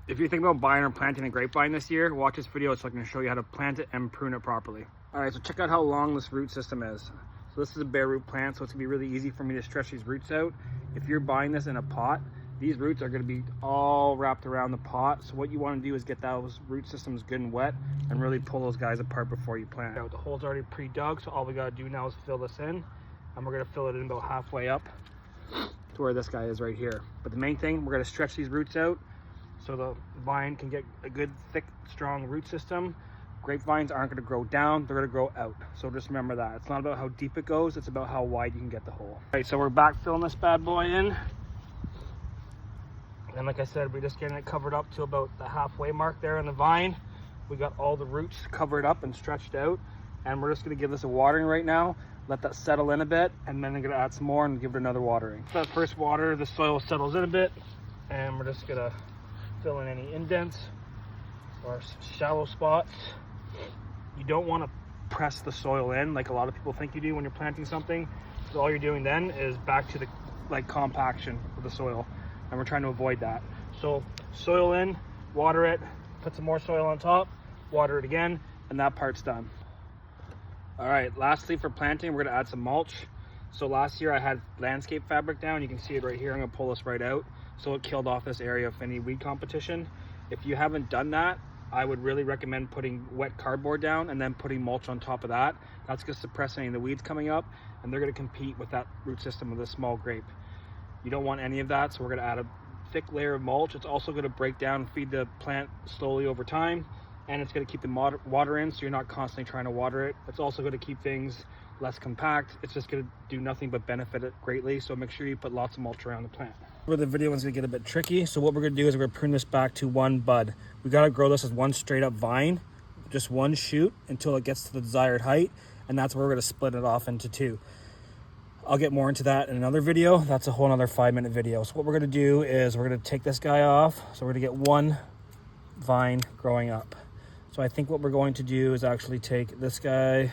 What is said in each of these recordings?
If you're thinking about buying or planting a grapevine this year, watch this video. It's going to show you how to plant it and prune it properly. All right, so check out how long this root system is. So this is a bare root plant, so it's gonna be really easy for me to stretch these roots out. If you're buying this in a pot, these roots are gonna be all wrapped around the pot. So what you wanna do is get those root systems good and wet and really pull those guys apart before you plant. Now, the hole's already pre-dug, so all we gotta do now is fill this in, and we're gonna fill it in about halfway up to where this guy is right here. But the main thing, we're gonna stretch these roots out so the vine can get a good, thick, strong root system. Grapevines aren't going to grow down, they're going to grow out. So just remember that. It's not about how deep it goes, it's about how wide you can get the hole. All right, so we're back filling this bad boy in. And like I said, we're just getting it covered up to about the halfway mark there in the vine. We got all the roots covered up and stretched out. And we're just going to give this a watering right now. Let that settle in a bit, and then I'm going to add some more and give it another watering. So that first water, the soil settles in a bit, and we're just going to fill in any indents or shallow spots. You don't want to press the soil in like a lot of people think you do when you're planting something. So all you're doing then is back to the compaction of the soil, and we're trying to avoid that. So soil in, water it, put some more soil on top, water it again, and that part's done. All right, lastly for planting, we're gonna add some mulch. So last year I had landscape fabric down. You can see it right here. I'm gonna pull this right out. So it killed off this area of any weed competition. If you haven't done that, I would really recommend putting wet cardboard down and then putting mulch on top of that. That's gonna suppress any of the weeds coming up, and they're gonna compete with that root system of this small grape. You don't want any of that, so we're gonna add a thick layer of mulch. It's also gonna break down and feed the plant slowly over time, and it's gonna keep the water in, so you're not constantly trying to water it. It's also gonna keep things less compact. It's just gonna do nothing but benefit it greatly, so make sure you put lots of mulch around the plant. Where the video is gonna get a bit tricky, so what we're gonna do is we're gonna prune this back to one bud. We gotta grow this as one straight up vine, just one shoot until it gets to the desired height, and that's where we're gonna split it off into two. I'll get more into that in another video. That's a whole another 5-minute video. So what we're gonna do is we're gonna take this guy off. So we're gonna get one vine growing up. So I think what we're going to do is actually take this guy.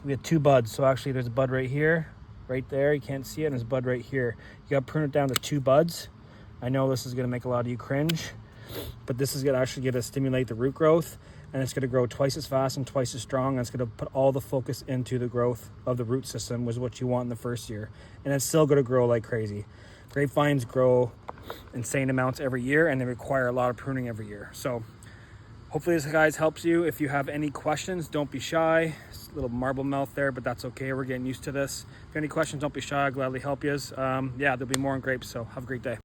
We had two buds, so actually there's a bud right here, right there, you can't see it, and there's a bud right here. You gotta prune it down to two buds. I know this is gonna make a lot of you cringe, but this is gonna actually get to stimulate the root growth, and it's gonna grow twice as fast and twice as strong, and it's gonna put all the focus into the growth of the root system, which is what you want in the first year. And it's still gonna grow like crazy. Grapevines grow insane amounts every year, and they require a lot of pruning every year. So hopefully this, guys, helps you. If you have any questions, don't be shy. It's a little marble mouth there, but that's okay. We're getting used to this. If you have any questions, don't be shy. I'll gladly help you. Yeah, there'll be more on grapes, so have a great day.